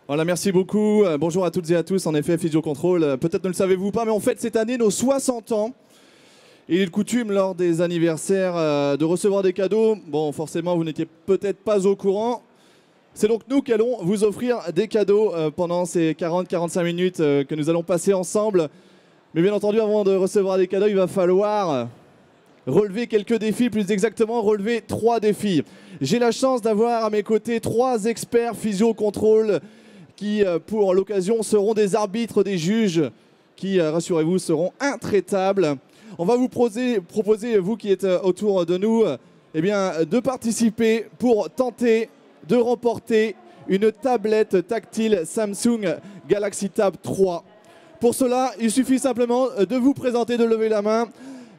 Voilà, merci beaucoup. Bonjour à toutes et à tous. En effet, Physiocontrol, peut-être ne le savez-vous pas, mais on fête cette année nos 60 ans. Il est de coutume lors des anniversaires de recevoir des cadeaux. Bon, forcément, vous n'étiez peut-être pas au courant. C'est donc nous qui allons vous offrir des cadeaux pendant ces 40-45 minutes que nous allons passer ensemble. Mais bien entendu, avant de recevoir des cadeaux, il va falloir relever quelques défis, plus exactement relever 3 défis. J'ai la chance d'avoir à mes côtés 3 experts Physiocontrol qui, pour l'occasion, seront des arbitres, des juges qui, rassurez-vous, seront intraitables. On va vous proposer, vous qui êtes autour de nous, eh bien, de participer pour tenter de remporter une tablette tactile Samsung Galaxy Tab 3. Pour cela, il suffit simplement de vous présenter, de lever la main.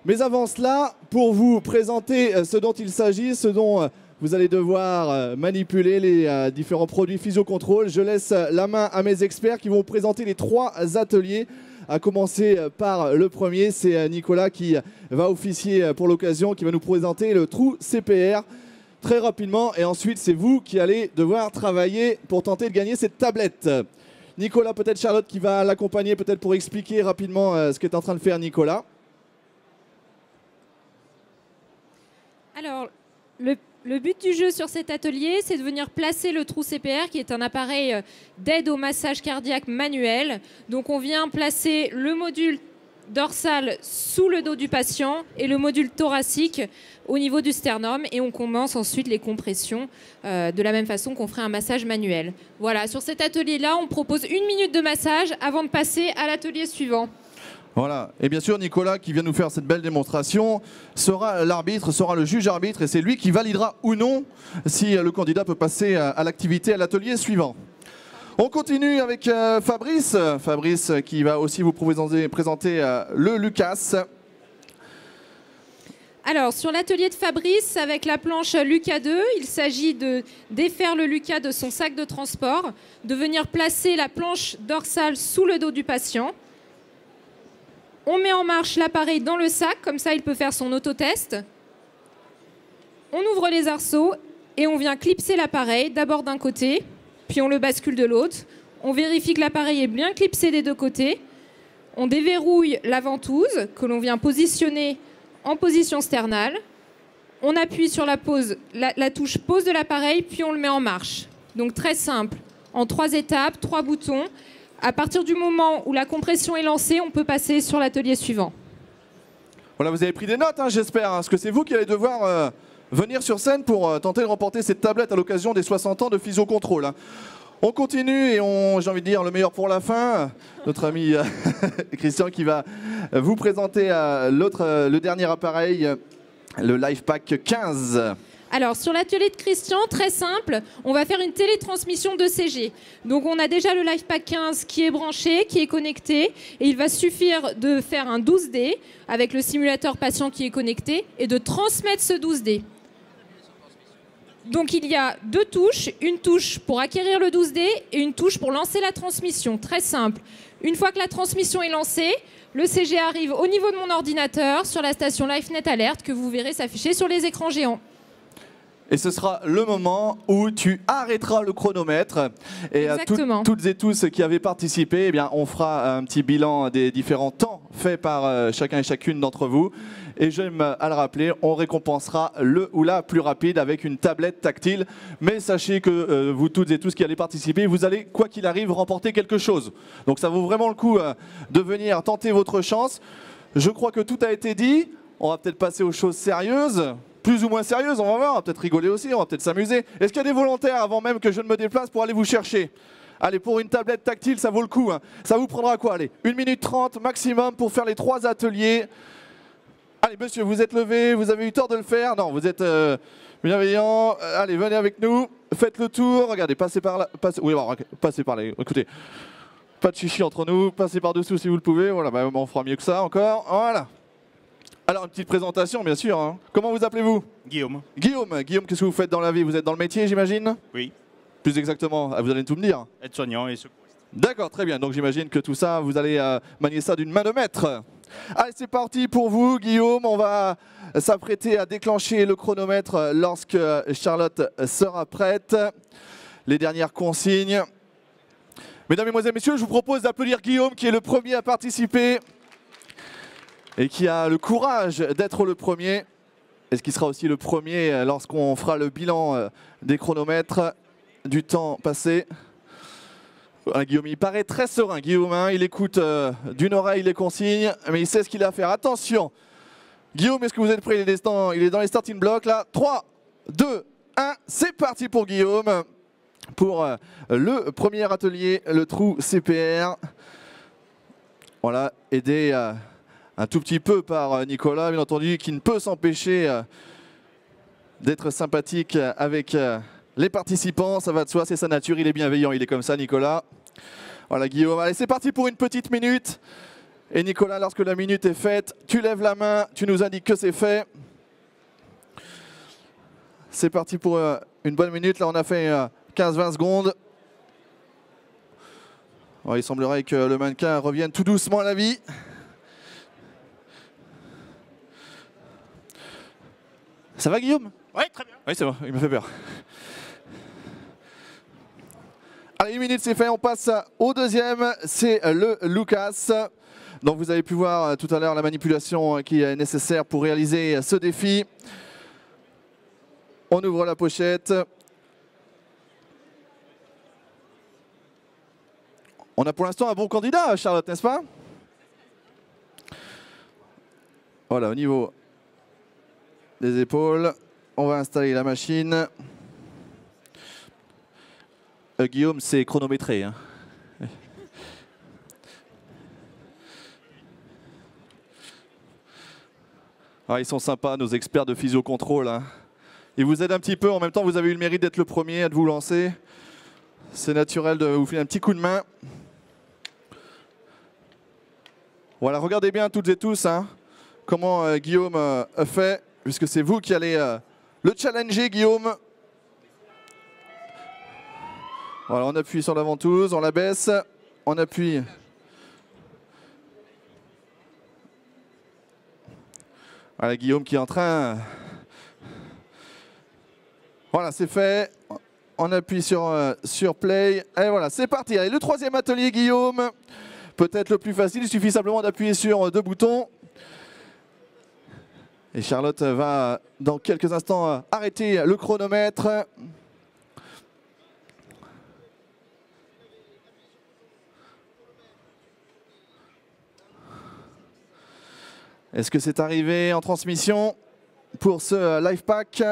Mais avant cela, pour vous présenter ce dont il s'agit, ce dont vous allez devoir manipuler les différents produits Physiocontrol, je laisse la main à mes experts qui vont vous présenter les 3 ateliers. À commencer par le premier, c'est Nicolas qui va officier pour l'occasion, qui va nous présenter le trou CPR très rapidement. Et ensuite, c'est vous qui allez devoir travailler pour tenter de gagner cette tablette. Nicolas, peut-être Charlotte qui va l'accompagner, peut-être pour expliquer rapidement ce qu'est en train de faire Nicolas. Alors, le but du jeu sur cet atelier, c'est de venir placer le trou CPR, qui est un appareil d'aide au massage cardiaque manuel. Donc, on vient placer le module dorsal sous le dos du patient et le module thoracique au niveau du sternum. Et on commence ensuite les compressions de la même façon qu'on ferait un massage manuel. Voilà, sur cet atelier-là, on propose 1 minute de massage avant de passer à l'atelier suivant. Voilà, et bien sûr Nicolas qui vient nous faire cette belle démonstration sera l'arbitre, sera le juge arbitre et c'est lui qui validera ou non si le candidat peut passer à l'activité, à l'atelier suivant. On continue avec Fabrice qui va aussi vous présenter le Lucas. Alors, sur l'atelier de Fabrice, avec la planche Lucas 2, il s'agit de défaire le Lucas de son sac de transport, de venir placer la planche dorsale sous le dos du patient. On met en marche l'appareil dans le sac, comme ça il peut faire son autotest. On ouvre les arceaux et on vient clipser l'appareil, d'abord d'un côté, puis on le bascule de l'autre. On vérifie que l'appareil est bien clipsé des 2 côtés. On déverrouille la ventouse que l'on vient positionner en position sternale. On appuie sur la touche pause de l'appareil, puis on le met en marche. Donc très simple, en 3 étapes, 3 boutons. À partir du moment où la compression est lancée, on peut passer sur l'atelier suivant. Voilà, vous avez pris des notes, hein, j'espère, parce que c'est vous qui allez devoir venir sur scène pour tenter de remporter cette tablette à l'occasion des 60 ans de Physiocontrol. On continue et j'ai envie de dire le meilleur pour la fin. Notre ami Christian qui va vous présenter le dernier appareil, le LifePak 15. Alors, sur l'atelier de Christian, très simple, on va faire une télétransmission d'ECG. Donc, on a déjà le LifePak 15 qui est branché, qui est connecté. Et il va suffire de faire un 12D avec le simulateur patient qui est connecté et de transmettre ce 12D. Donc, il y a 2 touches. Une touche pour acquérir le 12D et une touche pour lancer la transmission. Très simple. Une fois que la transmission est lancée, le CG arrive au niveau de mon ordinateur sur la station LifeNet Alert que vous verrez s'afficher sur les écrans géants. Et ce sera le moment où tu arrêteras le chronomètre. Et à toutes et tous qui avaient participé, eh bien, on fera un petit bilan des différents temps faits par chacun et chacune d'entre vous. Et j'aime à le rappeler, on récompensera le ou la plus rapide avec une tablette tactile. Mais sachez que vous toutes et tous qui allez participer, vous allez, quoi qu'il arrive, remporter quelque chose. Donc ça vaut vraiment le coup de venir tenter votre chance. Je crois que tout a été dit. On va peut-être passer aux choses sérieuses. Plus ou moins sérieuse, on va voir, on va peut-être rigoler aussi, on va peut-être s'amuser. Est-ce qu'il y a des volontaires avant même que je ne me déplace pour aller vous chercher? Allez, pour une tablette tactile, ça vaut le coup. Hein. Ça vous prendra quoi? Allez, 1 minute 30 maximum pour faire les 3 ateliers. Allez, monsieur, vous êtes levé, vous avez eu tort de le faire. Non, vous êtes bienveillant. Allez, venez avec nous, faites le tour. Regardez, passez par là. Oui, bon, passez par là. Écoutez, pas de chichi entre nous, passez par-dessous si vous le pouvez. Voilà, bah, on fera mieux que ça encore. Voilà. Alors, une petite présentation, bien sûr. Hein. Comment vous appelez-vous? Guillaume. Guillaume, qu'est-ce que vous faites dans la vie? Vous êtes dans le métier, j'imagine? Oui. Plus exactement, vous allez tout me dire. Aide-soignant et secouriste. D'accord, très bien. Donc j'imagine que tout ça, vous allez manier ça d'une main de maître. Allez, c'est parti pour vous, Guillaume. On va s'apprêter à déclencher le chronomètre lorsque Charlotte sera prête. Les dernières consignes. Mesdames, Mesdemoiselles, Messieurs, je vous propose d'applaudir Guillaume qui est le premier à participer et qui a le courage d'être le premier. Et ce qui sera aussi le premier lorsqu'on fera le bilan des chronomètres du temps passé. Voilà, Guillaume, il paraît très serein. Guillaume, hein, il écoute d'une oreille les consignes, mais il sait ce qu'il a à faire. Attention, Guillaume, est-ce que vous êtes prêts? Il est dans les starting blocks là. 3, 2, 1, c'est parti pour Guillaume. Pour le premier atelier, le trou CPR. Voilà, aidé un tout petit peu par Nicolas, bien entendu, qui ne peut s'empêcher d'être sympathique avec les participants. Ça va de soi, c'est sa nature, il est bienveillant, il est comme ça, Nicolas. Voilà, Guillaume, allez, c'est parti pour une petite minute. Et Nicolas, lorsque la minute est faite, tu lèves la main, tu nous indiques que c'est fait. C'est parti pour une bonne minute. Là, on a fait 15-20 secondes. Il semblerait que le mannequin revienne tout doucement à la vie. Ça va, Guillaume? Oui, très bien. Oui, c'est bon, il me fait peur. Allez, une minute, c'est fait. On passe au deuxième. C'est le Lucas. Donc, vous avez pu voir tout à l'heure la manipulation qui est nécessaire pour réaliser ce défi. On ouvre la pochette. On a pour l'instant un bon candidat, Charlotte, n'est-ce pas? Voilà, au niveau des épaules, on va installer la machine. Guillaume, c'est chronométré. Hein. Ah, ils sont sympas, nos experts de physio-contrôle. Hein. Ils vous aident un petit peu, en même temps vous avez eu le mérite d'être le premier, de vous lancer. C'est naturel de vous filer un petit coup de main. Voilà, regardez bien toutes et tous hein, comment Guillaume fait, puisque c'est vous qui allez le challenger, Guillaume. Voilà, on appuie sur la ventouse, on la baisse, on appuie. Voilà, Guillaume qui est en train... Voilà, c'est fait. On appuie sur play. Et voilà, c'est parti. Allez, le troisième atelier, Guillaume. Peut-être le plus facile, il suffit simplement d'appuyer sur deux boutons. Et Charlotte va, dans quelques instants, arrêter le chronomètre. Est-ce que c'est arrivé en transmission pour ce live pack?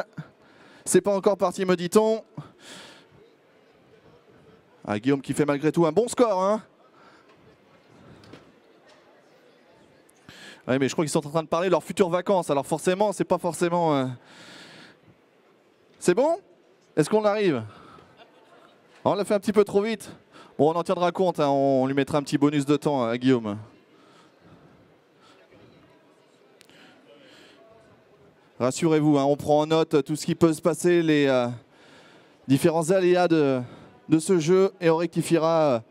C'est pas encore parti, me dit-on. Ah, Guillaume qui fait malgré tout un bon score. Hein. Oui, mais je crois qu'ils sont en train de parler de leurs futures vacances. Alors forcément, c'est pas forcément... C'est bon? Est-ce qu'on arrive? On l'a fait un petit peu trop vite. Bon, on en tiendra compte. Hein. On lui mettra un petit bonus de temps à Guillaume. Rassurez-vous, hein, on prend en note tout ce qui peut se passer, les différents aléas de ce jeu et on rectifiera.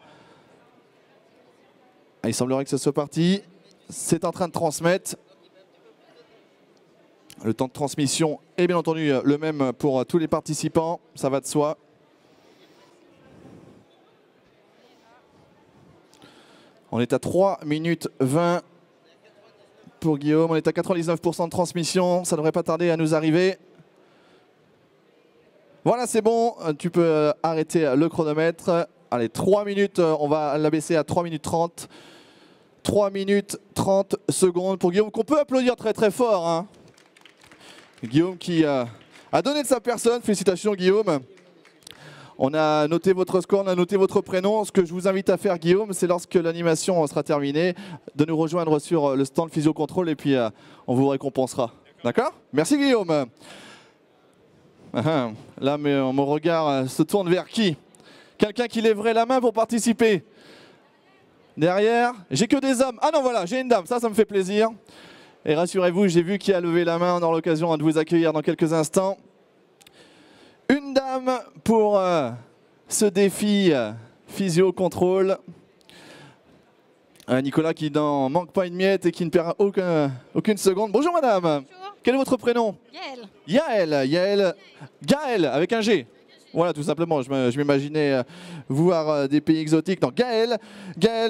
Il semblerait que ce soit parti. C'est en train de transmettre. Le temps de transmission est bien entendu le même pour tous les participants, ça va de soi. On est à 3 minutes 20 pour Guillaume. On est à 99% de transmission, ça ne devrait pas tarder à nous arriver. Voilà, c'est bon, tu peux arrêter le chronomètre. Allez, 3 minutes, on va l'abaisser à 3 minutes 30. 3 minutes 30 secondes pour Guillaume, qu'on peut applaudir très très fort. Hein. Guillaume qui a donné de sa personne, félicitations Guillaume. On a noté votre score, on a noté votre prénom. Ce que je vous invite à faire Guillaume, c'est lorsque l'animation sera terminée, de nous rejoindre sur le stand Physio-Contrôle et puis on vous récompensera. D'accord? Merci Guillaume. Là, mon regard se tourne vers qui? Quelqu'un qui lèverait la main pour participer? Derrière, j'ai que des hommes. Ah non, voilà, j'ai une dame, ça me fait plaisir. Et rassurez-vous, j'ai vu qui a levé la main, on aura l'occasion de vous accueillir dans quelques instants. Une dame pour ce défi physio-contrôle. Nicolas qui n'en manque pas une miette et qui ne perd aucune seconde. Bonjour madame. Bonjour. Quel est votre prénom? Yael. Yael. Yael. Gaël avec un G. Voilà, tout simplement. Je m'imaginais voir des pays exotiques. Donc Gaël,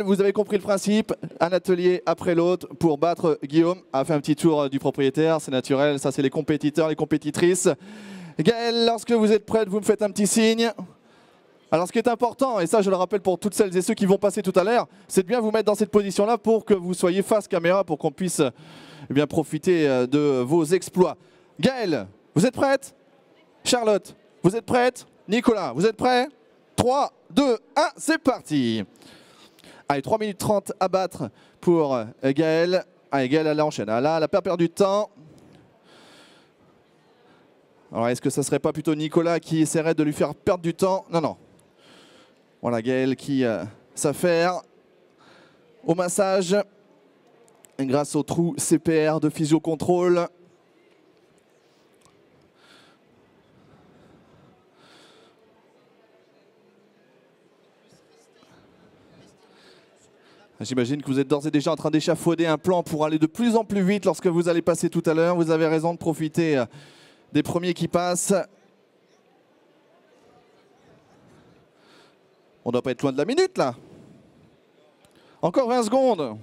vous avez compris le principe. Un atelier après l'autre pour battre Guillaume. A fait un petit tour du propriétaire, c'est naturel. Ça, c'est les compétiteurs, les compétitrices. Gaël, lorsque vous êtes prête, vous me faites un petit signe. Alors ce qui est important, et ça je le rappelle pour toutes celles et ceux qui vont passer tout à l'heure, c'est de bien vous mettre dans cette position-là pour que vous soyez face caméra, pour qu'on puisse bien profiter de vos exploits. Gaël, vous êtes prête? Charlotte, vous êtes prête? Nicolas, vous êtes prêts? 3, 2, 1, c'est parti. Allez, 3 minutes 30 à battre pour Gaël. Allez, Gaël, elle enchaîne. Là, elle n'a pas perdu de temps. Alors, est-ce que ça ne serait pas plutôt Nicolas qui essaierait de lui faire perdre du temps? Non, non. Voilà, Gaël qui s'affaire au massage grâce au trou CPR de Physiocontrol. J'imagine que vous êtes d'ores et déjà en train d'échafauder un plan pour aller de plus en plus vite lorsque vous allez passer tout à l'heure. Vous avez raison de profiter des premiers qui passent. On ne doit pas être loin de la minute là. Encore 20 secondes.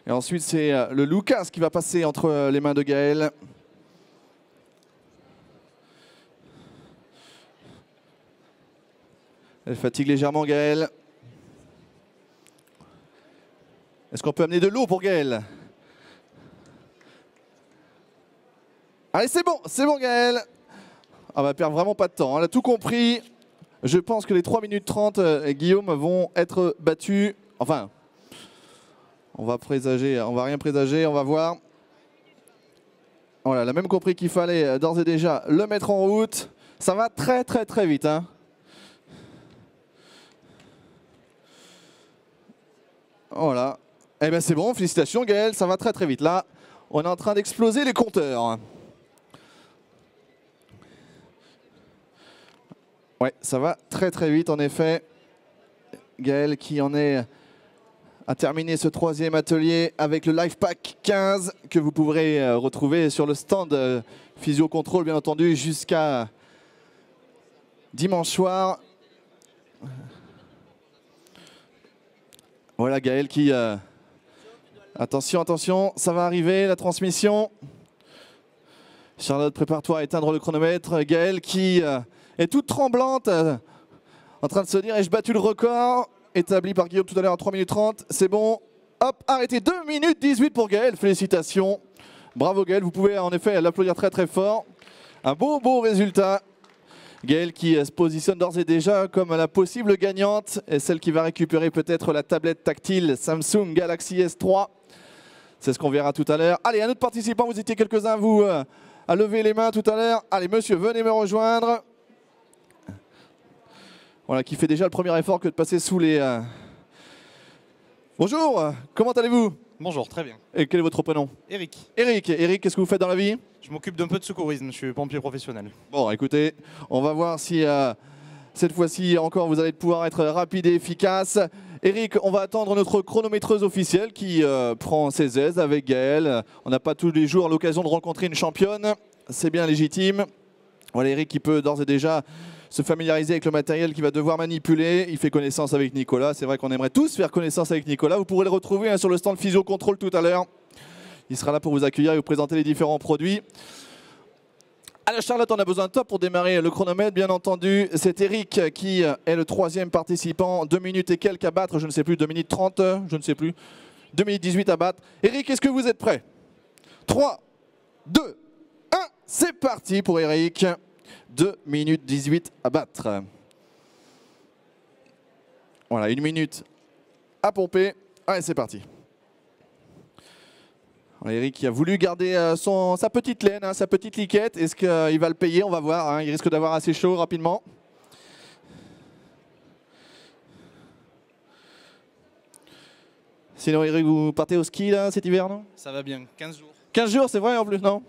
Et ensuite c'est le Lucas qui va passer entre les mains de Gaël. Elle fatigue légèrement Gaël. Est-ce qu'on peut amener de l'eau pour Gaël? Allez, c'est bon Gaël. On va perdre vraiment pas de temps. Elle a tout compris. Je pense que les 3 minutes 30, Guillaume, vont être battus. Enfin, on va rien présager, on va voir. Voilà, elle a même compris qu'il fallait d'ores et déjà le mettre en route. Ça va très vite. Hein. Voilà. Eh bien c'est bon, félicitations Gaël, ça va très vite. Là, on est en train d'exploser les compteurs. Ouais, ça va très vite en effet. Gaël qui en est à terminer ce 3e atelier avec le Life Pack 15 que vous pourrez retrouver sur le stand Physiocontrol bien entendu jusqu'à dimanche soir. Voilà Gaël qui... Attention, ça va arriver, la transmission. Charlotte, prépare-toi à éteindre le chronomètre. Gaël qui est toute tremblante, en train de se dire, ai-je battu le record établi par Guillaume tout à l'heure à 3 minutes 30. C'est bon. Hop, arrêtez, 2 minutes 18 pour Gaël. Félicitations. Bravo Gaël, vous pouvez en effet l'applaudir très fort. Un beau résultat. Gaël qui se positionne d'ores et déjà comme la possible gagnante et celle qui va récupérer peut-être la tablette tactile Samsung Galaxy S3. C'est ce qu'on verra tout à l'heure. Allez, un autre participant, vous étiez quelques-uns, vous, à lever les mains tout à l'heure. Allez, monsieur, venez me rejoindre. Voilà, qui fait déjà le premier effort que de passer sous les... Bonjour, comment allez-vous? Bonjour, très bien. Et quel est votre prénom? Eric. Eric, qu'est-ce que vous faites dans la vie? Je m'occupe d'un peu de secourisme, je suis pompier professionnel. Bon, écoutez, on va voir si cette fois-ci encore vous allez pouvoir être rapide et efficace. Eric, on va attendre notre chronométreuse officielle qui prend ses aises avec Gaël. On n'a pas tous les jours l'occasion de rencontrer une championne, c'est bien légitime. Voilà, Eric qui peut d'ores et déjà se familiariser avec le matériel qu'il va devoir manipuler. Il fait connaissance avec Nicolas. C'est vrai qu'on aimerait tous faire connaissance avec Nicolas. Vous pourrez le retrouver sur le stand Physiocontrol tout à l'heure. Il sera là pour vous accueillir et vous présenter les différents produits. Alors Charlotte, on a besoin de toi pour démarrer le chronomètre, bien entendu. C'est Eric qui est le 3e participant. 2 minutes et quelques à battre, je ne sais plus, 2 minutes 30, je ne sais plus. 2 minutes 18 à battre. Eric, est-ce que vous êtes prêt? 3, 2, 1, c'est parti pour Eric. 2 minutes 18 à battre. Voilà, 1 minute à pomper. Allez, c'est parti. Voilà, Eric qui a voulu garder sa petite laine, sa petite liquette. Est-ce qu'il va le payer? On va voir. Hein. Il risque d'avoir assez chaud rapidement. Sinon, Eric, vous partez au ski là, cet hiver, non? Ça va bien, 15 jours. 15 jours, c'est vrai en plus, non?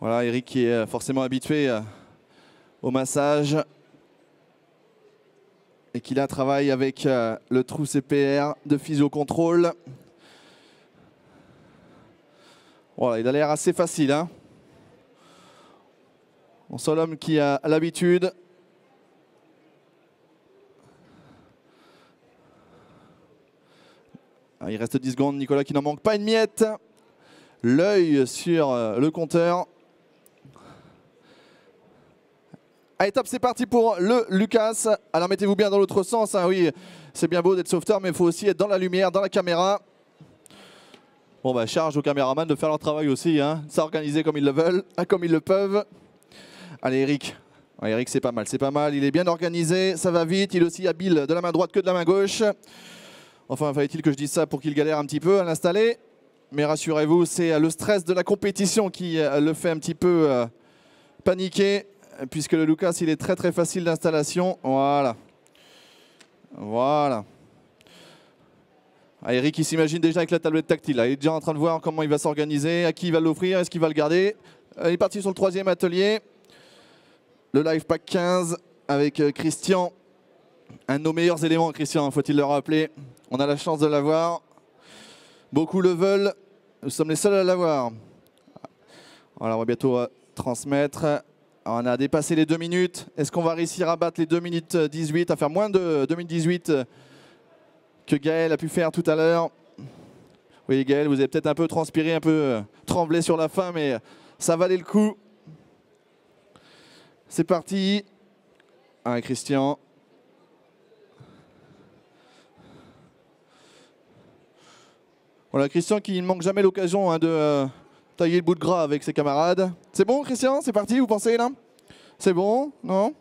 Voilà, Eric qui est forcément habitué au massage et qui là travaille avec le trou CPR de Physiocontrol. Voilà, il a l'air assez facile. Hein. On sent l'homme qui a l'habitude. Il reste 10 secondes. Nicolas qui n'en manque pas une miette. L'œil sur le compteur. Allez, top, c'est parti pour le Lucas. Alors, mettez-vous bien dans l'autre sens. Hein. Oui, c'est bien beau d'être sauveteur, mais il faut aussi être dans la lumière, dans la caméra. Bon, bah, charge aux caméramans de faire leur travail aussi. Hein. S'organiser comme ils le veulent, comme ils le peuvent. Allez, Eric. Ouais, Eric, c'est pas mal, c'est pas mal. Il est bien organisé, ça va vite. Il est aussi habile de la main droite que de la main gauche. Enfin, fallait-il que je dise ça pour qu'il galère un petit peu à l'installer. Mais rassurez-vous, c'est le stress de la compétition qui le fait un petit peu paniquer. Puisque le Lucas, il est très très facile d'installation. Voilà. Voilà. Ah, Eric, il s'imagine déjà avec la tablette tactile. Là. Il est déjà en train de voir comment il va s'organiser, à qui il va l'offrir, est-ce qu'il va le garder. Il est parti sur le 3e atelier. Le Live Pack 15 avec Christian. Un de nos meilleurs éléments, Christian, faut-il le rappeler. On a la chance de l'avoir. Beaucoup le veulent. Nous sommes les seuls à l'avoir. Voilà, on va bientôt transmettre. On a dépassé les 2 minutes. Est-ce qu'on va réussir à battre les 2 minutes 18, à faire moins de 2 minutes 18 que Gaël a pu faire tout à l'heure? Oui, Gaël, vous avez peut-être un peu transpiré, un peu tremblé sur la fin, mais ça valait le coup. C'est parti. Allez, Christian. Voilà, Christian qui ne manque jamais l'occasion hein, de tailler le bout de gras avec ses camarades. C'est bon, Christian? C'est parti, vous pensez là? C'est bon? Non?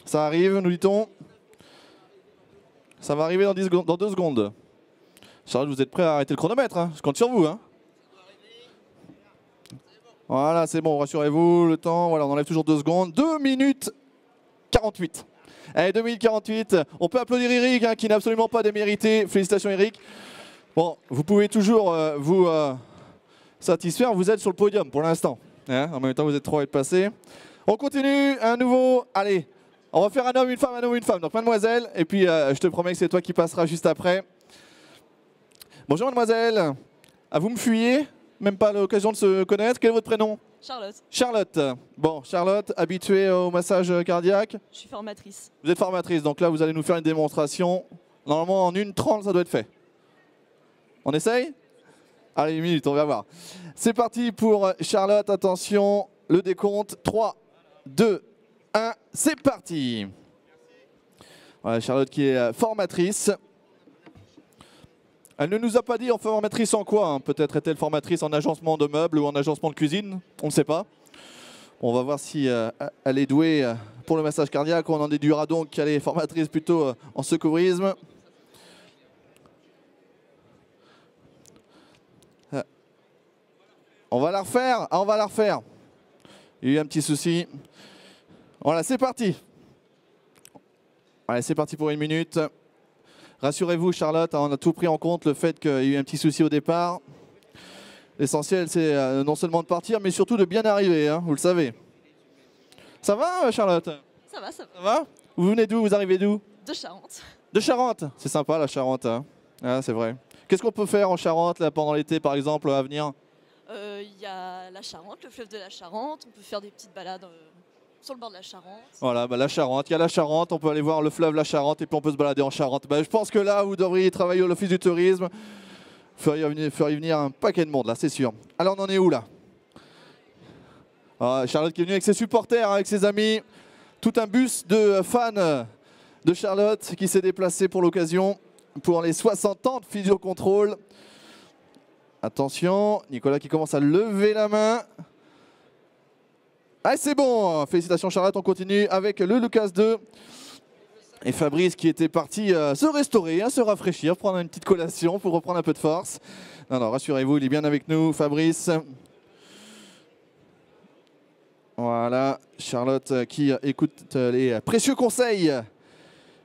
Ça arrive, nous dit-on. Ça va arriver dans 2 secondes. Charles, vous êtes prêts à arrêter le chronomètre hein? Je compte sur vous. Hein? Voilà, c'est bon, rassurez-vous, le temps, voilà, on enlève toujours 2 secondes. 2 minutes 48. Allez, 2 minutes 48. On peut applaudir Eric, hein, qui n'a absolument pas démérité. Félicitations, Eric. Bon, vous pouvez toujours vous satisfaire, vous êtes sur le podium pour l'instant. Hein, en même temps, vous êtes 3 à être passés. On continue, un nouveau. Allez, on va faire un homme, une femme, un homme, une femme. Donc, mademoiselle, et puis je te promets que c'est toi qui passeras juste après. Bonjour, mademoiselle. Ah, vous me fuyez? Même pas l'occasion de se connaître. Quel est votre prénom? Charlotte. Charlotte. Bon, Charlotte, habituée au massage cardiaque? Je suis formatrice. Vous êtes formatrice, donc là, vous allez nous faire une démonstration. Normalement, en 1:30, ça doit être fait. On essaye? Allez, 1 minute, on va voir. C'est parti pour Charlotte. Attention, le décompte. 3, 2, 1, c'est parti. Voilà, Charlotte qui est formatrice. Elle ne nous a pas dit en formatrice en quoi. Hein. Peut-être est-elle formatrice en agencement de meubles ou en agencement de cuisine. On ne sait pas. On va voir si elle est douée pour le massage cardiaque. On en déduira donc qu'elle est formatrice plutôt en secourisme. On va la refaire. Ah, on va la refaire. Il y a eu un petit souci. Voilà, c'est parti. Allez, c'est parti pour 1 minute. Rassurez-vous, Charlotte, on a tout pris en compte, le fait qu'il y ait eu un petit souci au départ. L'essentiel, c'est non seulement de partir, mais surtout de bien arriver, hein, vous le savez. Ça va, Charlotte? Ça va, ça va. Ça va? Vous venez d'où? Vous arrivez d'où? De Charente. De Charente. C'est sympa, la Charente. Hein. Ah, c'est vrai. Qu'est-ce qu'on peut faire en Charente, là, pendant l'été, par exemple, à venir? Il y a la Charente, le fleuve de la Charente. On peut faire des petites balades sur le bord de la Charente. Voilà, bah, la Charente. Il y a la Charente. On peut aller voir le fleuve, la Charente, et puis on peut se balader en Charente. Bah, je pense que là, vous devriez travailler à l'Office du tourisme. Feriez venir un paquet de monde, là, c'est sûr. Alors, on en est où, là? Ah, Charlotte qui est venue avec ses supporters, hein, avec ses amis. Tout un bus de fans de Charlotte qui s'est déplacé pour l'occasion, pour les 60 ans de Physiocontrol. Attention, Nicolas qui commence à lever la main. Ah, c'est bon, félicitations Charlotte, on continue avec le Lucas 2. Et Fabrice qui était parti se restaurer, hein, se rafraîchir, prendre une petite collation pour reprendre un peu de force. Non, non, rassurez-vous, il est bien avec nous, Fabrice. Voilà, Charlotte qui écoute les précieux conseils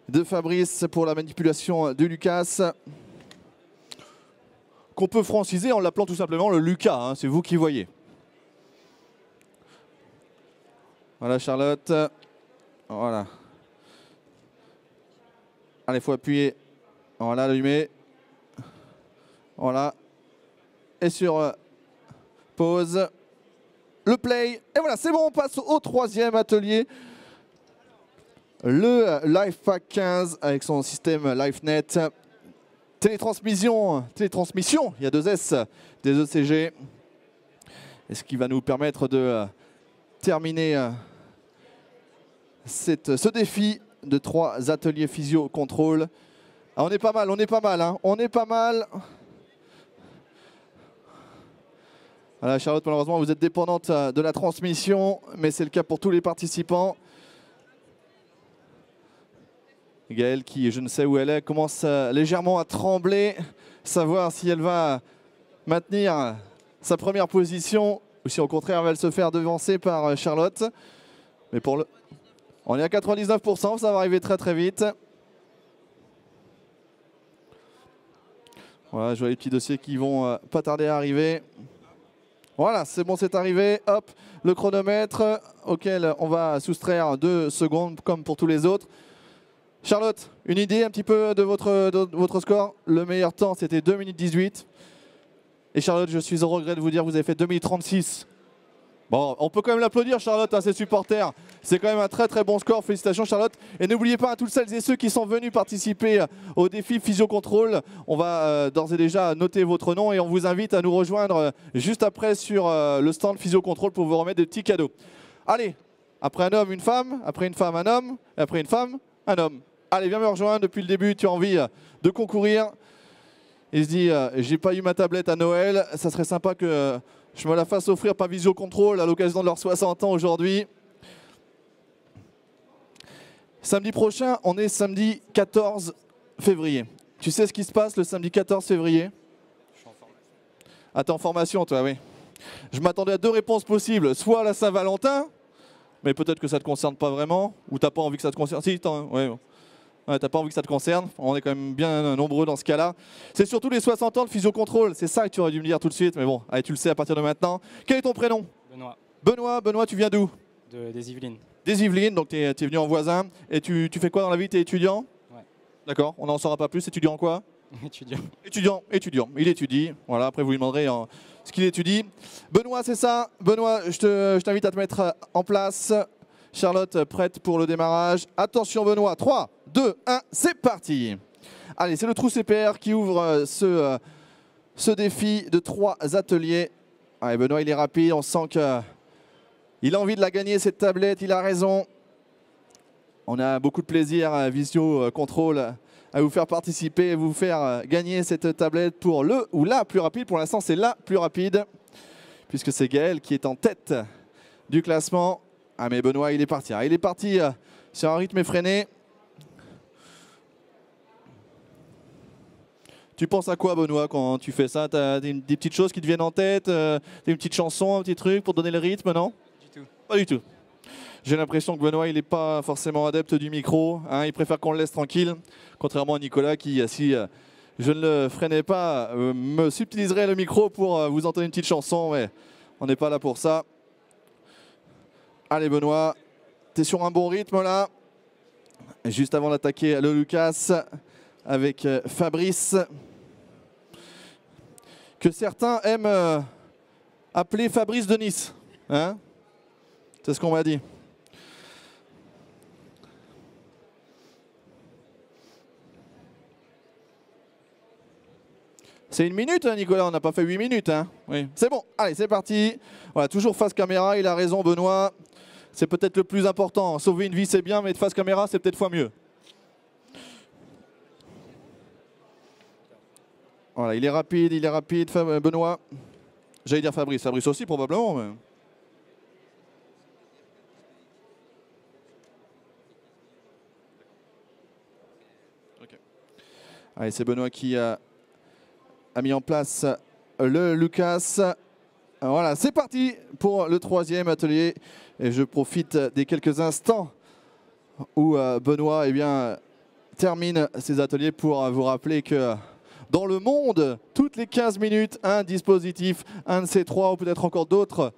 de Fabrice pour la manipulation de Lucas. Qu'on peut franciser en l'appelant tout simplement le Lucas, hein, c'est vous qui voyez. Voilà Charlotte, voilà. Allez, il faut appuyer, voilà, allumer. Voilà. Et sur pause. Le play. Et voilà, c'est bon, on passe au troisième atelier. Le LifePack 15 avec son système LifeNet. Télétransmission, il y a 2 S, des ECG. Et ce qui va nous permettre de terminer ce défi de 3 ateliers physio-contrôle. Ah, on est pas mal, hein, on est pas mal. Voilà, Charlotte, malheureusement, vous êtes dépendante de la transmission, mais c'est le cas pour tous les participants. Gaëlle, qui, je ne sais où elle est, commence légèrement à trembler, savoir si elle va maintenir sa première position ou si au contraire elle va se faire devancer par Charlotte. Mais pour le... On est à 99%, ça va arriver très très vite. Voilà, je vois les petits dossiers qui vont pas tarder à arriver. Voilà, c'est bon, c'est arrivé. Hop, le chronomètre auquel on va soustraire 2 secondes comme pour tous les autres. Charlotte, une idée un petit peu de votre score? Le meilleur temps, c'était 2 minutes 18. Et Charlotte, je suis au regret de vous dire que vous avez fait 2 minutes 36. Bon, on peut quand même l'applaudir, Charlotte, à ses supporters. C'est quand même un très très bon score. Félicitations, Charlotte. Et n'oubliez pas à toutes celles et ceux qui sont venus participer au défi Physio-Contrôle. On va d'ores et déjà noter votre nom et on vous invite à nous rejoindre juste après sur le stand Physio-Contrôle pour vous remettre des petits cadeaux. Allez, après un homme, une femme. Après une femme, un homme. Et après une femme, un homme. Allez, viens me rejoindre. Depuis le début, tu as envie de concourir. Il se dit, j'ai pas eu ma tablette à Noël. Ça serait sympa que je me la fasse offrir par Visio-Contrôle à l'occasion de leurs 60 ans aujourd'hui. Samedi prochain, on est samedi 14 février. Tu sais ce qui se passe le samedi 14 février? Je suis en formation. Ah, t'es en formation, toi, oui. Je m'attendais à 2 réponses possibles. Soit la Saint-Valentin, mais peut-être que ça ne te concerne pas vraiment, ou t'as pas envie que ça te concerne. Si, ouais. Ouais, t'as pas envie que ça te concerne, on est quand même bien nombreux dans ce cas-là. C'est surtout les 60 ans de Physio-Contrôle, c'est ça que tu aurais dû me dire tout de suite, mais bon, allez, tu le sais à partir de maintenant. Quel est ton prénom? Benoît. Benoît, tu viens d'où? Des Yvelines. Des Yvelines, donc tu es venu en voisin. Et tu fais quoi dans la vie? Tu es étudiant? Ouais. D'accord, on n'en saura pas plus. Étudiant en quoi? Étudiant. Étudiant. Il étudie. Voilà, après vous lui demanderez ce qu'il étudie. Benoît, c'est ça. Benoît, je t'invite à te mettre en place. Charlotte, prête pour le démarrage. Attention Benoît, 3, 2, 1, c'est parti. Allez, c'est le trou CPR qui ouvre ce défi de 3 ateliers. Allez, Benoît, il est rapide, on sent qu'il a envie de la gagner, cette tablette, il a raison. On a beaucoup de plaisir à Visio-Contrôle à vous faire participer, à vous faire gagner cette tablette pour le ou la plus rapide. Pour l'instant, c'est la plus rapide, puisque c'est Gaël qui est en tête du classement. Ah mais Benoît, il est parti. Il est parti sur un rythme effréné. Tu penses à quoi, Benoît, quand tu fais ça? Tu as des petites choses qui te viennent en tête, une petite chanson, un petit truc pour donner le rythme, non? Du tout. Pas du tout. J'ai l'impression que Benoît, il n'est pas forcément adepte du micro. Hein, il préfère qu'on le laisse tranquille, contrairement à Nicolas qui, si je ne le freinais pas, me subtiliserait le micro pour vous entendre une petite chanson. Mais on n'est pas là pour ça. Allez Benoît, tu es sur un bon rythme là. Juste avant d'attaquer le Lucas avec Fabrice, que certains aiment appeler Fabrice de Nice. Hein, c'est ce qu'on m'a dit. C'est 1 minute, hein, Nicolas, on n'a pas fait 8 minutes. Hein. Oui. C'est bon, allez, c'est parti. Voilà, toujours face caméra, il a raison, Benoît. C'est peut-être le plus important. Sauver une vie, c'est bien, mais de face caméra, c'est peut-être fois mieux. Voilà, il est rapide, Benoît. J'allais dire Fabrice. Fabrice aussi, probablement. Mais... Okay. Allez, c'est Benoît qui a mis en place le Lucas. Voilà, c'est parti pour le 3e atelier. Et je profite des quelques instants où Benoît termine ses ateliers pour vous rappeler que dans le monde, toutes les 15 minutes, un dispositif, un de ces 3 ou peut-être encore d'autres,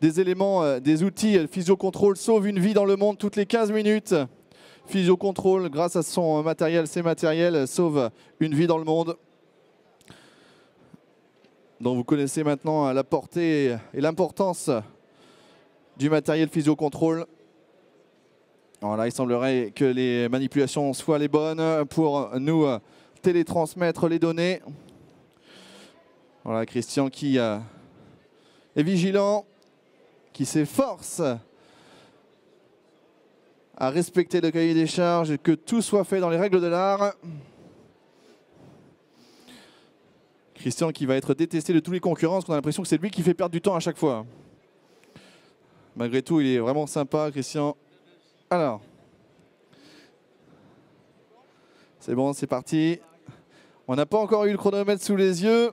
des éléments, des outils, Physio-Contrôle sauve une vie dans le monde toutes les 15 minutes. Physio-Contrôle, grâce à son matériel, ses matériels, sauve une vie dans le monde. dont vous connaissez maintenant la portée et l'importance du matériel physio-contrôle. Voilà, il semblerait que les manipulations soient les bonnes pour nous télétransmettre les données. Voilà, Christian qui est vigilant, qui s'efforce à respecter le cahier des charges et que tout soit fait dans les règles de l'art. Christian qui va être détesté de tous les concurrents parce qu'on a l'impression que c'est lui qui fait perdre du temps à chaque fois. Malgré tout, il est vraiment sympa, Christian. Alors, c'est bon, c'est parti. On n'a pas encore eu le chronomètre sous les yeux.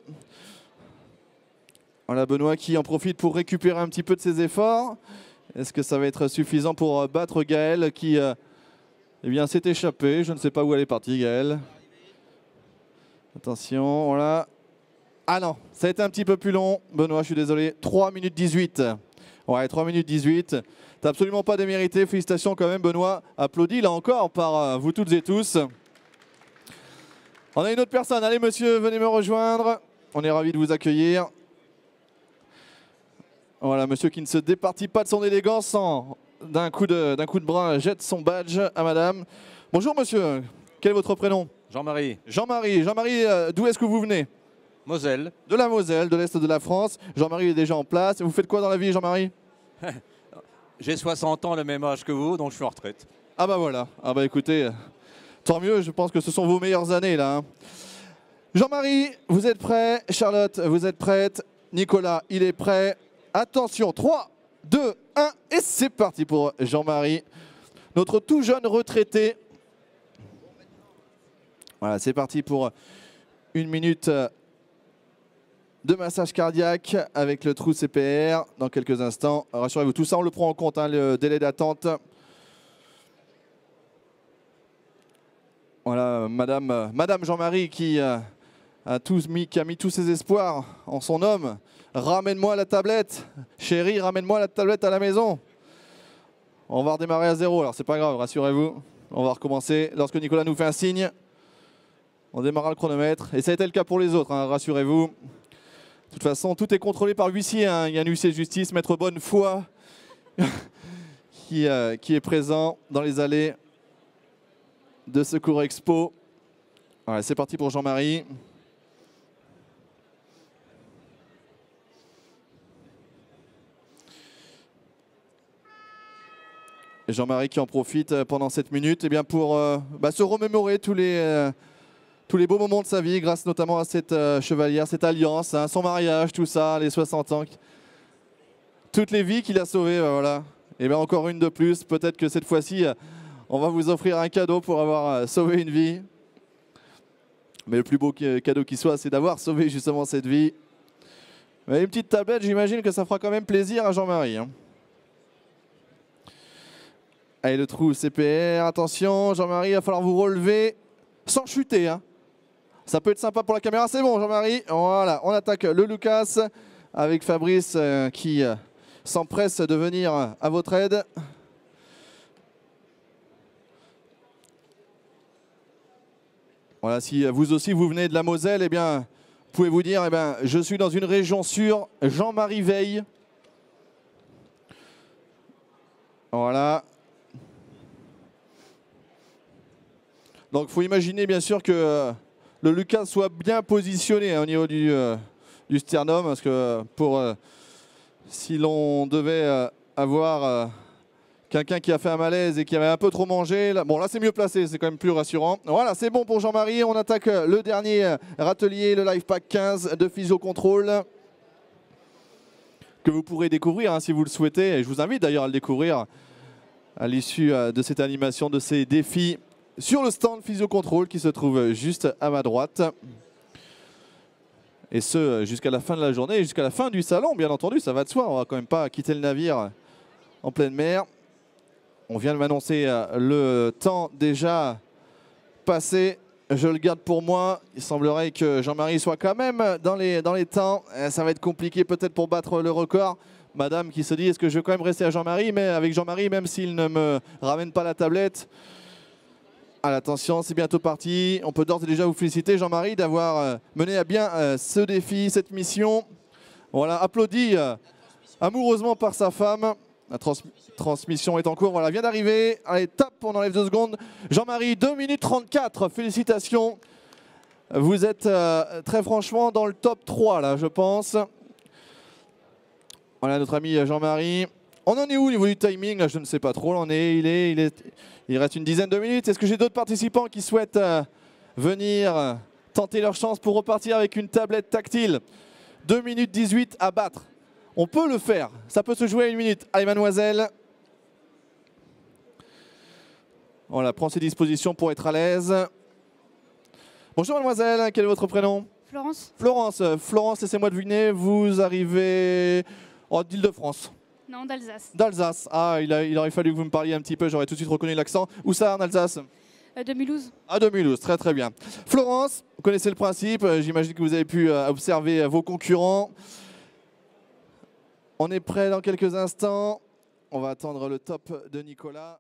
Voilà, Benoît qui en profite pour récupérer un petit peu de ses efforts. Est-ce que ça va être suffisant pour battre Gaël qui eh bien, s'est échappé? Je ne sais pas où elle est partie, Gaël. Attention, voilà. Ah non, ça a été un petit peu plus long. Benoît, je suis désolé. 3 minutes 18. Ouais, 3 minutes 18. T'as absolument pas démérité. Félicitations quand même, Benoît. Applaudis là encore par vous toutes et tous. On a une autre personne. Allez, monsieur, venez me rejoindre. On est ravis de vous accueillir. Voilà, monsieur qui ne se départit pas de son élégance, d'un coup de bras jette son badge à madame. Bonjour monsieur, quel est votre prénom? Jean-Marie. Jean-Marie. Jean-Marie, d'où est-ce que vous venez? Moselle. De la Moselle, de l'Est de la France. Jean-Marie est déjà en place. Vous faites quoi dans la vie, Jean-Marie? J'ai 60 ans, le même âge que vous, donc je suis en retraite. Ah bah voilà, ah bah écoutez, tant mieux, je pense que ce sont vos meilleures années là. Jean-Marie, vous êtes prêt? Charlotte, vous êtes prête? Nicolas, il est prêt? Attention, 3, 2, 1, et c'est parti pour Jean-Marie, notre tout jeune retraité. Voilà, c'est parti pour 1 minute de massage cardiaque avec le trou CPR dans quelques instants. Rassurez-vous, tout ça on le prend en compte, hein, le délai d'attente. Voilà, Madame Jean-Marie qui a mis tous ses espoirs en son homme. Ramène-moi la tablette. Chérie, ramène-moi la tablette à la maison. On va redémarrer à 0, alors c'est pas grave, rassurez-vous. On va recommencer. Lorsque Nicolas nous fait un signe, on démarrera le chronomètre. Et ça a été le cas pour les autres, hein, rassurez-vous. De toute façon, tout est contrôlé par l'huissier. Hein. Il y a un huissier de justice, Maître Bonnefoy, qui est présent dans les allées de Secours Expo. Voilà, c'est parti pour Jean-Marie. Jean-Marie qui en profite pendant cette minute eh bien pour se remémorer tous les beaux moments de sa vie grâce notamment à cette chevalière, cette alliance, hein, son mariage, tout ça, les 60 ans. Toutes les vies qu'il a sauvées, voilà. Et bien encore une de plus, peut-être que cette fois-ci, on va vous offrir un cadeau pour avoir sauvé une vie. Mais le plus beau cadeau qui soit, c'est d'avoir sauvé justement cette vie. Mais une petite tablette, j'imagine que ça fera quand même plaisir à Jean-Marie. Hein. Allez, le trou CPR, attention, Jean-Marie, il va falloir vous relever sans chuter. Hein. Ça peut être sympa pour la caméra, c'est bon Jean-Marie. Voilà, on attaque le Lucas avec Fabrice qui s'empresse de venir à votre aide. Voilà, si vous aussi vous venez de la Moselle, eh bien, pouvez vous dire, eh bien, je suis dans une région sûre, Jean-Marie veille. Voilà. Donc il faut imaginer bien sûr que le Lucas soit bien positionné hein, au niveau du sternum, parce que si l'on devait avoir quelqu'un qui a fait un malaise et qui avait un peu trop mangé, là c'est mieux placé, c'est quand même plus rassurant. Voilà, c'est bon pour Jean-Marie, on attaque le dernier râtelier, le Life Pack 15 de Physio-Contrôle, que vous pourrez découvrir hein, si vous le souhaitez, et je vous invite d'ailleurs à le découvrir à l'issue de cette animation, de ces défis, sur le stand Physio-Contrôle qui se trouve juste à ma droite. Et ce, jusqu'à la fin de la journée, jusqu'à la fin du salon, bien entendu, ça va de soi. On va quand même pas quitter le navire en pleine mer. On vient de m'annoncer le temps déjà passé. Je le garde pour moi. Il semblerait que Jean-Marie soit quand même dans les temps. Ça va être compliqué peut-être pour battre le record. Madame qui se dit, est-ce que je vais quand même rester à Jean-Marie? Mais avec Jean-Marie, même s'il ne me ramène pas la tablette... Allez, attention, c'est bientôt parti. On peut d'ores et déjà vous féliciter, Jean-Marie, d'avoir mené à bien ce défi, cette mission. Voilà, applaudi amoureusement par sa femme. La transmission est en cours. Voilà, vient d'arriver. Allez, tape, on enlève 2 secondes. Jean-Marie, 2 minutes 34. Félicitations. Vous êtes très franchement dans le top 3, là, je pense. Voilà, notre ami Jean-Marie. On en est où au niveau du timing? Je ne sais pas trop. On est, il reste une dizaine de minutes. Est-ce que j'ai d'autres participants qui souhaitent venir tenter leur chance pour repartir avec une tablette tactile? 2 minutes 18 à battre. On peut le faire. Ça peut se jouer à 1 minute. Allez, mademoiselle. Voilà, prend ses dispositions pour être à l'aise. Bonjour, mademoiselle. Quel est votre prénom? Florence. Florence. Florence, laissez-moi deviner. Vous arrivez d'Île-de-France? Non, d'Alsace. D'Alsace. Ah, il aurait fallu que vous me parliez un petit peu. J'aurais tout de suite reconnu l'accent. Où ça, en Alsace? De Mulhouse. À 2012, très très bien. Florence, vous connaissez le principe. J'imagine que vous avez pu observer vos concurrents. On est prêt dans quelques instants. On va attendre le top de Nicolas.